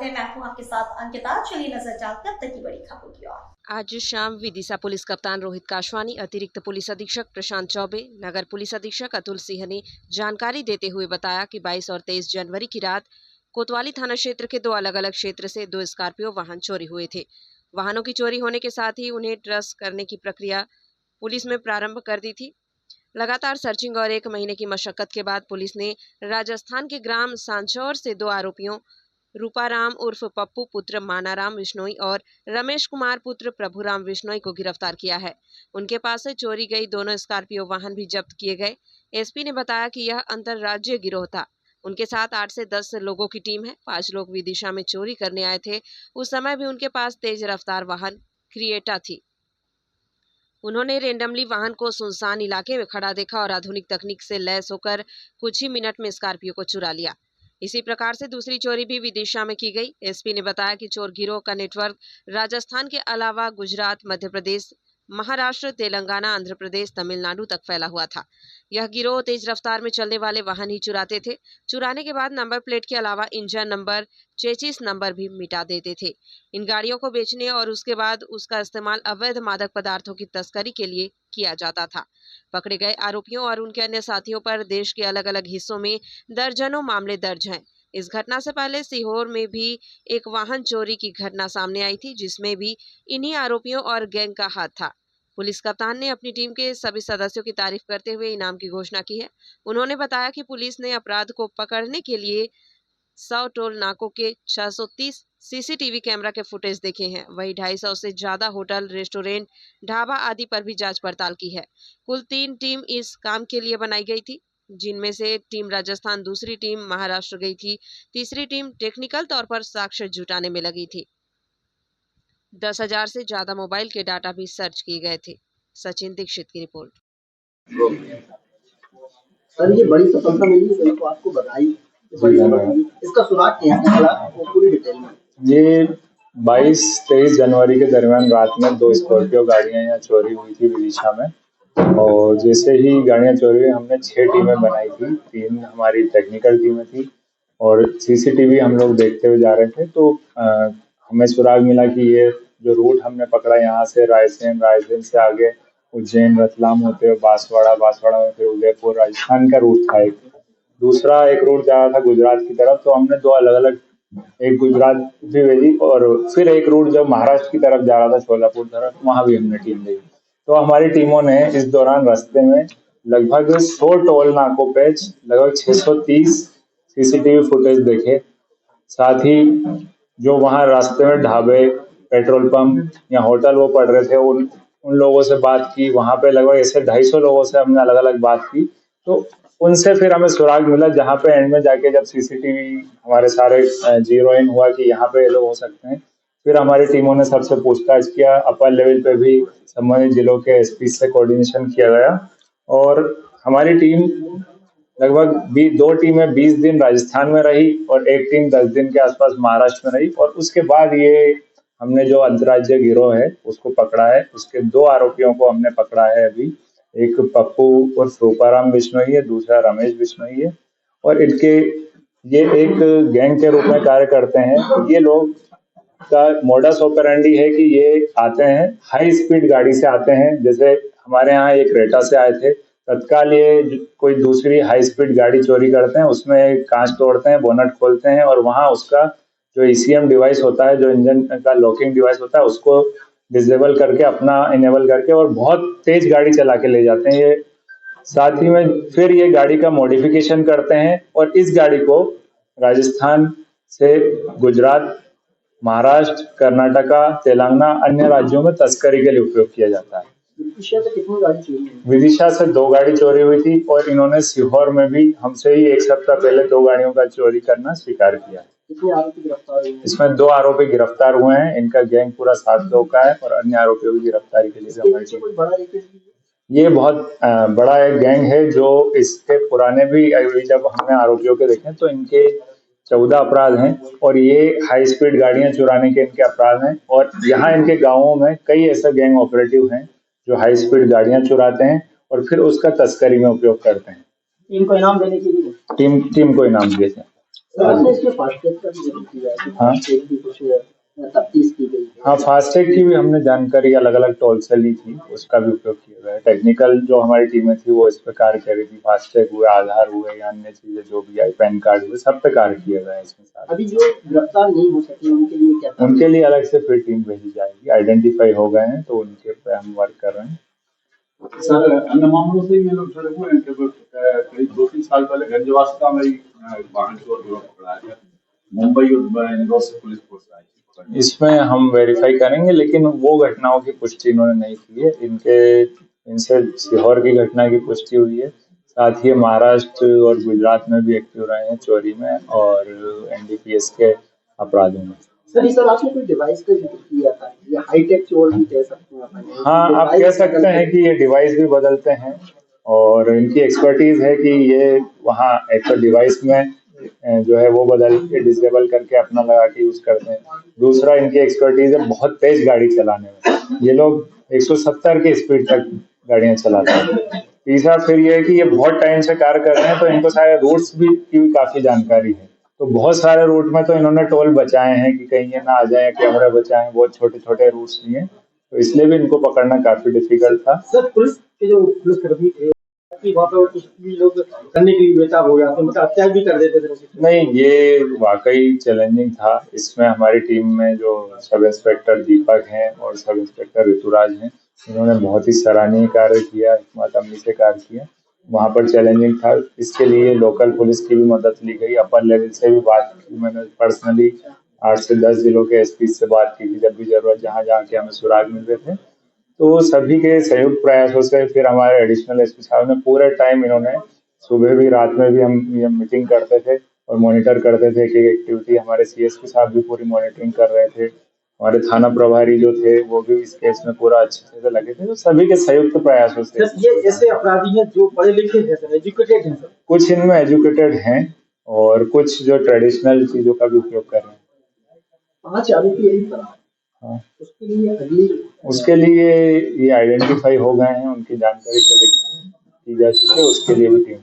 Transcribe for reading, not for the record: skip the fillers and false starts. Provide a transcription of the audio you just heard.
थे। मैं हूं आपके साथ अंकिता। चलिए नजर डालते हैं अब तक की बड़ी खबरों की ओर। आज शाम विदिशा पुलिस कप्तान रोहित काशवानी, अतिरिक्त पुलिस अधीक्षक प्रशांत चौबे, नगर पुलिस अधीक्षक अतुल सिंह ने जानकारी देते हुए बताया कि 22 और 23 जनवरी की रात कोतवाली थाना क्षेत्र के 2 अलग अलग क्षेत्र से 2 स्कॉर्पियो वाहन चोरी हुए थे। वाहनों की चोरी होने के साथ ही उन्हें ट्रेस करने की प्रक्रिया पुलिस में प्रारंभ कर दी थी। लगातार सर्चिंग और 1 महीने की मशक्कत के बाद पुलिस ने राजस्थान के ग्राम सांचौर से 2 आरोपियों रूपाराम उर्फ पप्पू पुत्र मानाराम विश्नोई और रमेश कुमार पुत्र प्रभुराम विश्नोई को गिरफ्तार किया है। उनके पास से चोरी गई दोनों स्कॉर्पियो वाहन भी जब्त किए गए। एसपी ने बताया कि यह अंतर्राज्यीय गिरोह था। उनके साथ 8 से 10 लोगों की टीम है। 5 लोग विदिशा में चोरी करने आए थे। उस समय भी उनके पास तेज रफ्तार वाहन क्रिएटा थी। उन्होंने रेंडमली वाहन को सुनसान इलाके में खड़ा देखा और आधुनिक तकनीक से लैस होकर कुछ ही मिनट में स्कॉर्पियो को चुरा लिया। इसी प्रकार से दूसरी चोरी भी विदिशा में की गई। एसपी ने बताया कि चोर गिरोह का नेटवर्क राजस्थान के अलावा गुजरात, मध्य प्रदेश, महाराष्ट्र, तेलंगाना, आंध्र प्रदेश, तमिलनाडु तक फैला हुआ था। यह गिरोह तेज रफ्तार में चलने वाले वाहन ही चुराते थे। चुराने के बाद नंबर प्लेट के अलावा इंजन नंबर, चेसिस नंबर भी मिटा देते थे। इन गाड़ियों को बेचने और उसके बाद उसका इस्तेमाल अवैध मादक पदार्थों की तस्करी के लिए किया जाता था। पकड़े गए आरोपियों और उनके अन्य साथियों पर देश के अलग अलग हिस्सों में दर्जनों मामले दर्ज हैं। इस घटना से पहले सीहोर में भी एक वाहन चोरी की घटना सामने आई थी, जिसमें भी इन्हीं आरोपियों और गैंग का हाथ था। पुलिस कप्तान ने अपनी टीम के सभी सदस्यों की तारीफ करते हुए इनाम की घोषणा की है। उन्होंने बताया कि पुलिस ने अपराध को पकड़ने के लिए 100 टोल नाकों के 630 सीसीटीवी कैमरा के फुटेज देखे हैं। वहीं 250 से ज्यादा होटल, रेस्टोरेंट, ढाबा आदि पर भी जांच पड़ताल की है। कुल 3 टीम इस काम के लिए बनाई गई थी, जिनमें से टीम राजस्थान, दूसरी टीम महाराष्ट्र गई थी, तीसरी टीम टेक्निकल तौर पर साक्ष्य जुटाने में लगी थी। 10,000 से ज्यादा मोबाइल के डाटा भी सर्च किए गए थे। सचिन दीक्षित की रिपोर्ट। सर, ये बड़ी सफलता मिली सर, तो आपको बधाई। इसका सुराग क्या है, वो पूरी डिटेल में। ये 22-23 जनवरी के दरमियान रात में 2 स्कॉर्पियो गाड़ियां यहाँ चोरी हुई थी विदिशा में। और जैसे ही गाड़ियां चोरी हुई, हमने 6 टीमें बनाई थी। 3 हमारी टेक्निकल टीमें थी और सीसीटीवी हम लोग देखते हुए जा रहे थे। तो हमें सुराग मिला कि ये जो रूट हमने पकड़ा यहाँ से रायसेन से आगे उज्जैन, रतलाम होते हुए बांसवाड़ा में फिर उदयपुर, राजस्थान का रूट था। दूसरा एक रूट जा रहा था गुजरात की तरफ। तो हमने 2 अलग अलग, एक गुजरात भी भेजी और फिर एक रूट जो महाराष्ट्र की तरफ जा रहा था शोलापुर तरफ, वहां भी हमने टीम भेजी। तो हमारी टीमों ने इस दौरान रास्ते में लगभग 100 टोल नाकों पे लगभग 630 सीसीटीवी फुटेज देखे। साथ ही जो वहां रास्ते में ढाबे, पेट्रोल पंप या होटल वो पड़ रहे थे, उन लोगों से बात की। वहां पे लगभग ऐसे 250 लोगों से हमने अलग अलग बात की। तो उनसे फिर हमें सुराग मिला, जहाँ पे एंड में जाके जब सीसीटीवी हमारे सारे जीरो इन हुआ कि यहाँ पे ये लोग हो सकते हैं, फिर हमारी टीमों ने सबसे पूछताछ किया। अपर लेवल पे भी संबंधित जिलों के एसपी से कोऑर्डिनेशन किया गया और हमारी टीम लगभग 2 टीमें 20 दिन राजस्थान में रही और एक टीम 10 दिन के आसपास महाराष्ट्र में रही। और उसके बाद ये हमने जो अंतर्राज्यीय गिरोह है उसको पकड़ा है। उसके 2 आरोपियों को हमने पकड़ा है अभी। एक पप्पू उर्फ रूपाराम विश्नोई है, दूसरा रमेश विश्नोई है। और इनके ये एक गैंग के रूप में कार्य करते हैं। ये लोग का मोडस ऑपरेंडी है कि ये आते हैं हाई स्पीड गाड़ी से आते हैं। जैसे हमारे यहाँ एक क्रेटा से आए थे, तत्काल ये कोई दूसरी हाई स्पीड गाड़ी चोरी करते हैं, उसमें कांच तोड़ते हैं, बोनट खोलते हैं और वहां उसका जो ईसीएम डिवाइस होता है, जो इंजन का लॉकिंग डिवाइस होता है, उसको डिसेबल करके अपना इनेबल करके और बहुत तेज गाड़ी चला के ले जाते हैं ये। साथ ही में फिर ये गाड़ी का मॉडिफिकेशन करते हैं और इस गाड़ी को राजस्थान से गुजरात, महाराष्ट्र, कर्नाटका, तेलंगाना, अन्य राज्यों में तस्करी के लिए उपयोग किया जाता है। विदिशा से कितनी गाड़ी चोरी हुई? विदिशा से 2 गाड़ी चोरी हुई थी और इन्होंने सीहोर में भी हमसे ही 1 सप्ताह पहले 2 गाड़ियों का चोरी करना स्वीकार किया है। कितने आरोपी गिरफ्तार हुए? इसमें 2 आरोपी गिरफ्तार हुए हैं। इनका गैंग पूरा 7 लोग का है और अन्य आरोपियों की गिरफ्तारी के लिए कोई बड़ा ये बहुत बड़ा एक गैंग है जो इसके पुराने भी जब हमने आरोपियों के देखे तो इनके 14 अपराध हैं और ये हाई स्पीड गाड़ियां चुराने के इनके अपराध हैं। और यहाँ इनके गांवों में कई ऐसे गैंग ऑपरेटिव हैं जो हाई स्पीड गाड़ियां चुराते हैं और फिर उसका तस्करी में उपयोग करते हैं। टीम को इनाम देने के लिए टीम को इनाम देते हैं। सर आपने इसमें फास्टैग का भी जिक्र किया है, हाँ। फास्टैग की कुछ तफ्तीश की गई है। हाँ, फास्टैग की भी हमने जानकारी अलग अलग टोल से ली थी, उसका भी उपयोग किया गया है। टेक्निकल जो हमारी टीमें थी वो इस पे कार्य कर रही थी। फास्टैग हुए, आधार हुए या अन्य चीजें जो भी आई, पैन कार्ड हुए, सब पे कार्य किया गया है इसमें साथ। अभी जो गिरफ्तार नहीं हो सके उनके लिए क्या था? उनके लिए अलग से फिर टीम भेजी जाएगी। आइडेंटिफाई हो गए हैं तो उनके पे हम वर्क कर रहे हैं। सर अन्य मामलों से ये लोग जुड़े हुए हैं कि करीब 2-3 साल पहले गंजवासता में वाहन चोर गिरोह पकड़ा गया। मुंबई और इंदौर से पुलिस फोर्स आई। इसमें हम वेरीफाई करेंगे, लेकिन वो घटनाओं की पुष्टि इन्होंने नहीं की है। इनसे सीहोर की घटना की पुष्टि हुई है। साथ ही महाराष्ट्र और गुजरात में भी एक्टिव रहे हैं चोरी में और एनडीपीएस के अपराधों में। सर इस आपने कोई डिवाइस का जिक्र किया था, ये हाईटेक चोर भी कह सकते हैं अपन। हाँ, आप कह सकते हैं कि ये डिवाइस भी बदलते हैं और इनकी एक्सपर्टीज है कि ये वहाँ एक तो डिवाइस में जो है वो बदल के डिसेबल करके अपना लगा के यूज करते हैं। दूसरा, इनकी एक्सपर्टीज है बहुत तेज गाड़ी चलाने में। ये लोग 170 की स्पीड तक गाड़ियां चलाते हैं। तीसरा फिर ये है कि ये बहुत टाइम से कार्य कर रहे हैं तो इनको सारे रूट्स की भी काफी जानकारी है। तो बहुत सारे रूट में तो इन्होंने टोल बचाए हैं कि कहीं ये ना आ जाए, कैमरा बचाए। बहुत छोटे छोटे रूट्स लिए, तो इसलिए भी इनको पकड़ना काफी डिफिकल्ट था। सर पुलिस के जो पुलिसकर्मी थे वहाँ पर कुछ भी लोग करने के लिए बेताब हो जाते, मतलब अटैक भी कर देते थे। नहीं, ये वाकई चैलेंजिंग था। इसमें हमारी टीम में जो सब इंस्पेक्टर दीपक हैं और सब इंस्पेक्टर ऋतुराज हैं, इन्होंने बहुत ही सराहनीय कार्य किया, हिम्मत अमली से कार्य किया। वहाँ पर चैलेंजिंग था, इसके लिए लोकल पुलिस की भी मदद ली गई। अपर लेवल से भी बात की, मैंने पर्सनली 8 से 10 जिलों के एसपी से बात की थी जब भी जरूरत, जहाँ जहाँ के हमें सुराग मिल रहे थे। तो सभी के संयुक्त प्रयासों से फिर हमारे एडिशनल एसपी साहब ने पूरे टाइम, इन्होंने सुबह भी रात में भी हम मीटिंग करते थे और मॉनिटर करते थे कि एक्टिविटी। हमारे सीएसपी साहब भी पूरी मॉनिटरिंग कर रहे थे। हमारे थाना प्रभारी जो थे वो भी इस केस में पूरा अच्छे से लगे थे। तो सभी के संयुक्त प्रयासों से। ये ऐसे अपराधी हैं जो पढ़े लिखे हैं सर, एजुकेटेड हैं सर? कुछ इनमें एजुकेटेड हैं और कुछ जो ट्रेडिशनल चीजों का भी उपयोग कर रहे हैं। 5 आरोपी यही फरार। हाँ, उसके लिए ये आइडेंटिफाई हो गए हैं, उनकी जानकारी कलेक्ट की जा चुकी है, उसके लिए भी टीम